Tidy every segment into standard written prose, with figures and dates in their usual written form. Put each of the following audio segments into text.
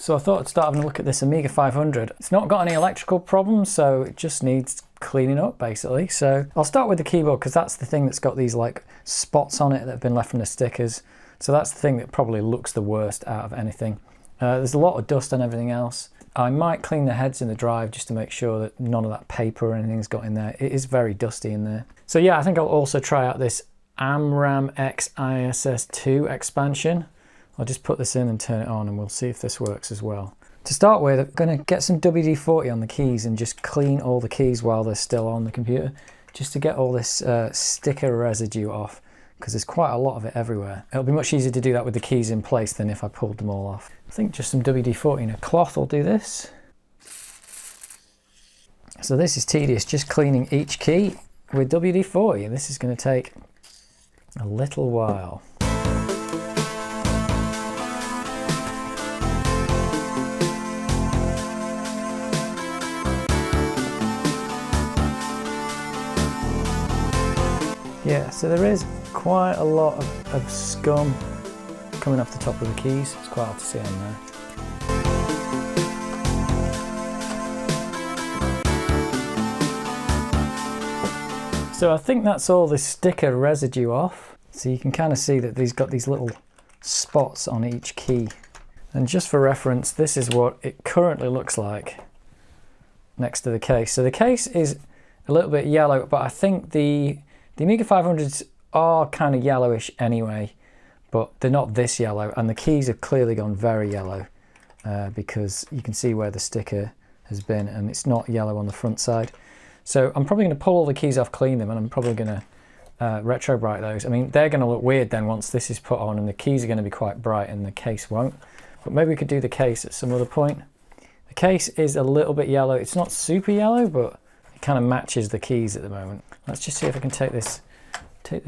So I thought I'd start having a look at this Amiga 500. It's not got any electrical problems, so it just needs cleaning up basically. So I'll start with the keyboard because that's the thing that's got these like spots on it that have been left from the stickers. So that's the thing that probably looks the worst out of anything. There's a lot of dust and everything else. I might clean the heads in the drive just to make sure that none of that paper or anything's got in there. It is very dusty in there. So yeah, I think I'll also try out this AMRAM X ISS2 expansion. I'll just put this in and turn it on and we'll see if this works as well. To start with, I'm going to get some WD-40 on the keys and just clean all the keys while they're still on the computer, just to get all this sticker residue off, because there's quite a lot of it everywhere. It'll be much easier to do that with the keys in place than if I pulled them all off. I think just some WD-40 in a cloth will do this. So this is tedious, just cleaning each key with WD-40. This is going to take a little while. Yeah, so there is quite a lot of scum coming off the top of the keys. It's quite hard to see on there. So I think that's all the sticker residue off. So you can kind of see that these got these little spots on each key. And just for reference, this is what it currently looks like next to the case. So the case is a little bit yellow, but I think the Amiga 500s are kind of yellowish anyway, but they're not this yellow, and the keys have clearly gone very yellow because you can see where the sticker has been and it's not yellow on the front side. So I'm probably going to pull all the keys off, clean them, and I'm probably going to Retrobrite those. I mean, they're going to look weird then once this is put on, and the keys are going to be quite bright and the case won't. But maybe we could do the case at some other point. The case is a little bit yellow. It's not super yellow, but it kind of matches the keys at the moment. Let's just see if I can take this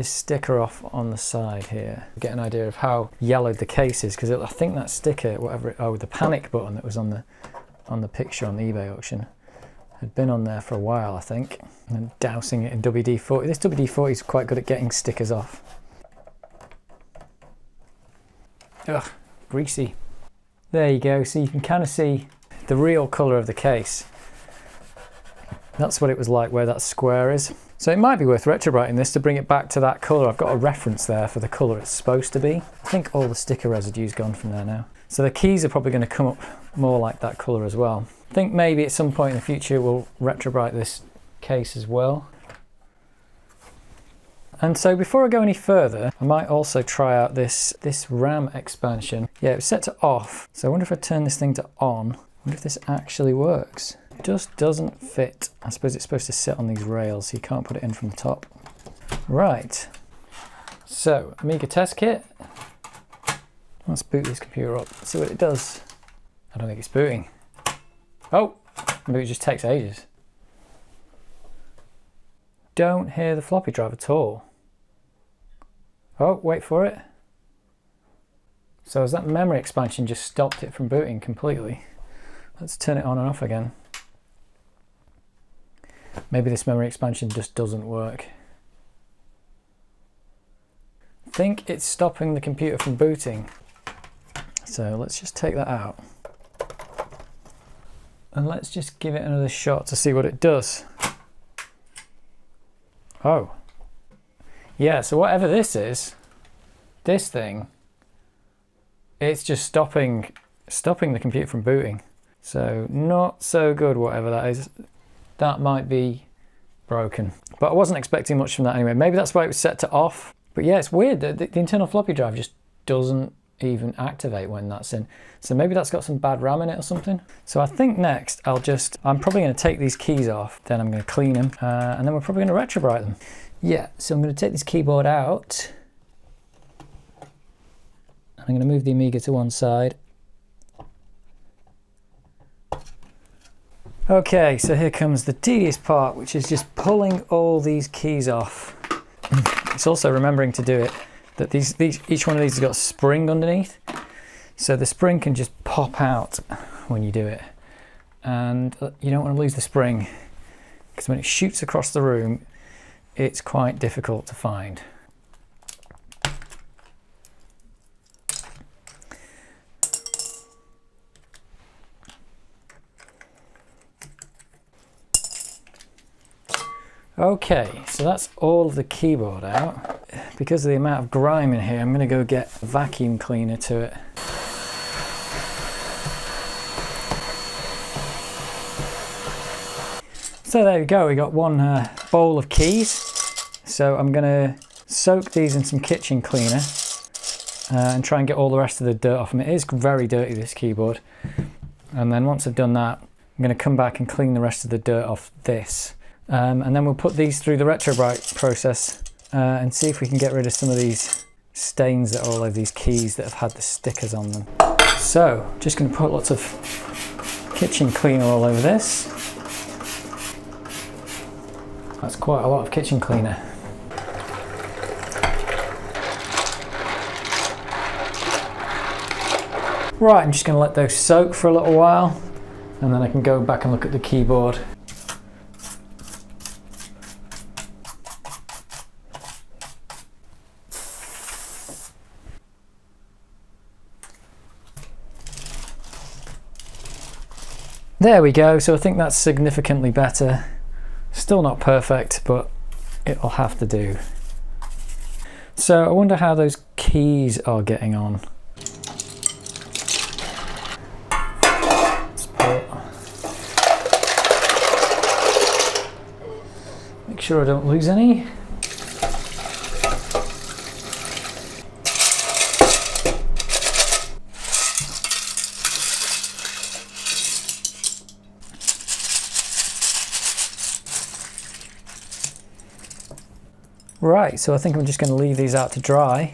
sticker off on the side here. Get an idea of how yellowed the case is, because I think that sticker, the panic button that was on the picture on the eBay auction, had been on there for a while, I think. And dousing it in WD-40. This WD-40 is quite good at getting stickers off. Ugh, greasy. There you go. So you can kind of see the real colour of the case. That's what it was like where that square is. So it might be worth retrobriting this to bring it back to that colour. I've got a reference there for the colour it's supposed to be. I think all the sticker residue's gone from there now. So the keys are probably going to come up more like that colour as well. I think maybe at some point in the future we'll retrobrite this case as well. And so before I go any further, I might also try out this RAM expansion. Yeah, it was set to off. So I wonder if I turn this thing to on, I wonder if this actually works. It just doesn't fit. I suppose it's supposed to sit on these rails, so you can't put it in from the top. Right. So, Amiga test kit. Let's boot this computer up, see what it does. I don't think it's booting. Oh, maybe it just takes ages. Don't hear the floppy drive at all. Oh, wait for it. So has that memory expansion just stopped it from booting completely? Let's turn it on and off again. Maybe this memory expansion just doesn't work. I think it's stopping the computer from booting. So let's just take that out. And let's just give it another shot to see what it does. Oh. Yeah, so whatever this is, this thing, it's just stopping the computer from booting. So not so good, whatever that is. That might be broken. But I wasn't expecting much from that anyway. Maybe that's why it was set to off. But yeah, it's weird that the internal floppy drive just doesn't even activate when that's in. So maybe that's got some bad RAM in it or something. So I think next I'm probably going to take these keys off, then I'm going to clean them, and then we're probably going to retrobrite them. Yeah, so I'm going to take this keyboard out. I'm going to move the Amiga to one side. Okay, so here comes the tedious part, which is just pulling all these keys off. It's also remembering to do it that each one of these has got a spring underneath, so the spring can just pop out when you do it, and you don't want to lose the spring because when it shoots across the room it's quite difficult to find. Okay, so that's all of the keyboard out. Because of the amount of grime in here, I'm going to go get a vacuum cleaner to it. So there we go, we got one bowl of keys. So I'm going to soak these in some kitchen cleaner and try and get all the rest of the dirt off them. It is very dirty, this keyboard. And then once I've done that, I'm going to come back and clean the rest of the dirt off this. And then we'll put these through the Retrobrite process and see if we can get rid of some of these stains that are all over these keys that have had the stickers on them. So, just going to put lots of kitchen cleaner all over this. That's quite a lot of kitchen cleaner. Right, I'm just going to let those soak for a little while and then I can go back and look at the keyboard. There we go, so I think that's significantly better. Still not perfect, but it'll have to do. So I wonder how those keys are getting on. Make sure I don't lose any. Right, so I think I'm just going to leave these out to dry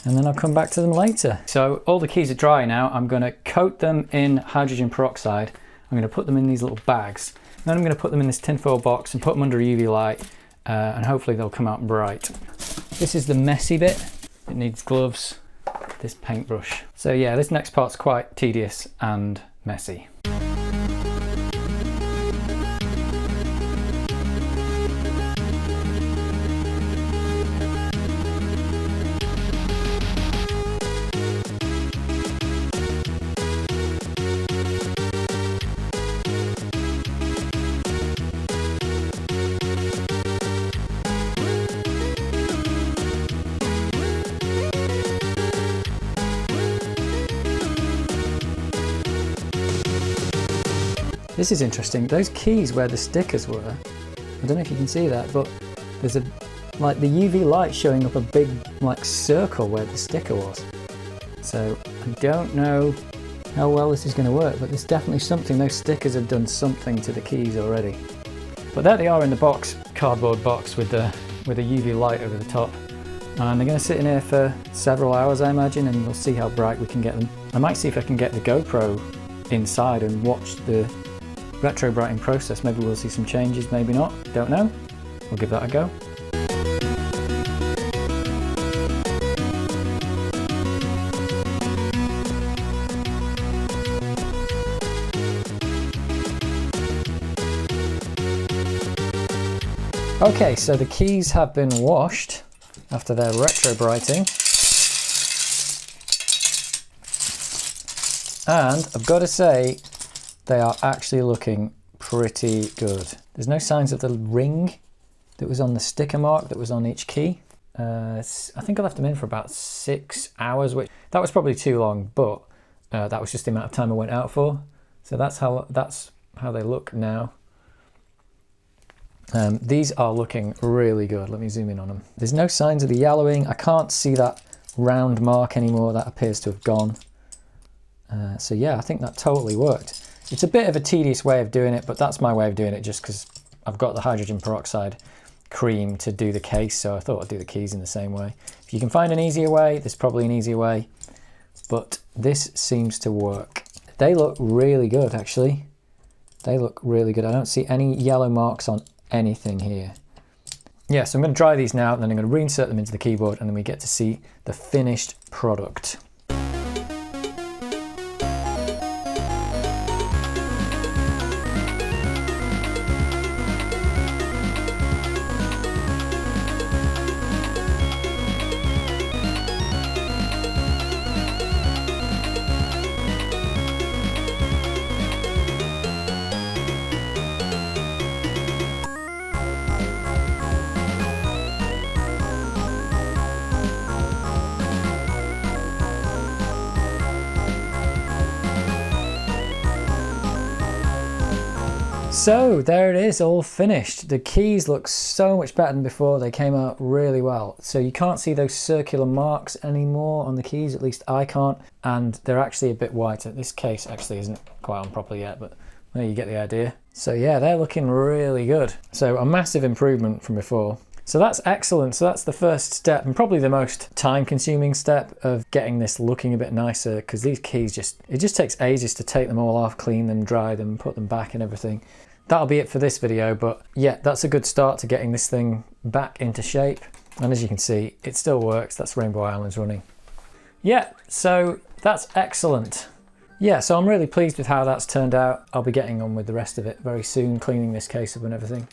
and then I'll come back to them later. So all the keys are dry now. I'm going to coat them in hydrogen peroxide. I'm going to put them in these little bags. Then I'm going to put them in this tinfoil box and put them under UV light and hopefully they'll come out bright. This is the messy bit. It needs gloves, this paintbrush. So yeah, this next part's quite tedious and messy. This is interesting. Those keys where the stickers were, I don't know if you can see that, but there's like the UV light showing up a big like circle where the sticker was. So I don't know how well this is going to work, but there's definitely something. Those stickers have done something to the keys already. But there they are in the box, cardboard box with a UV light over the top. And they're going to sit in here for several hours, I imagine, and we'll see how bright we can get them. I might see if I can get the GoPro inside and watch the Retrobrite process. Maybe we'll see some changes, maybe not, don't know. We'll give that a go. Okay, so the keys have been washed after their Retrobriting. And I've got to say, they are actually looking pretty good. There's no signs of the ring that was on the sticker mark that was on each key. I think I left them in for about 6 hours, which that was probably too long, but that was just the amount of time I went out for. So that's how they look now. These are looking really good. Let me zoom in on them. There's no signs of the yellowing. I can't see that round mark anymore. That appears to have gone. So yeah, I think that totally worked. It's a bit of a tedious way of doing it, but that's my way of doing it just because I've got the hydrogen peroxide cream to do the case, so I thought I'd do the keys in the same way. If you can find an easier way, there's probably an easier way, but this seems to work. They look really good, actually. They look really good. I don't see any yellow marks on anything here. Yeah, so I'm going to dry these now, and then I'm going to reinsert them into the keyboard, and then we get to see the finished product. So there it is, all finished. The keys look so much better than before. They came out really well. So you can't see those circular marks anymore on the keys, at least I can't, and they're actually a bit whiter. This case actually isn't quite on properly yet, but there you get the idea. So yeah, they're looking really good. So a massive improvement from before. So that's excellent. So that's the first step, and probably the most time-consuming step of getting this looking a bit nicer, because these keys it just takes ages to take them all off, clean them, dry them, put them back and everything. That'll be it for this video, but yeah, that's a good start to getting this thing back into shape. And as you can see, it still works. That's Rainbow Islands running. Yeah, so that's excellent. Yeah, so I'm really pleased with how that's turned out. I'll be getting on with the rest of it very soon, cleaning this case up and everything.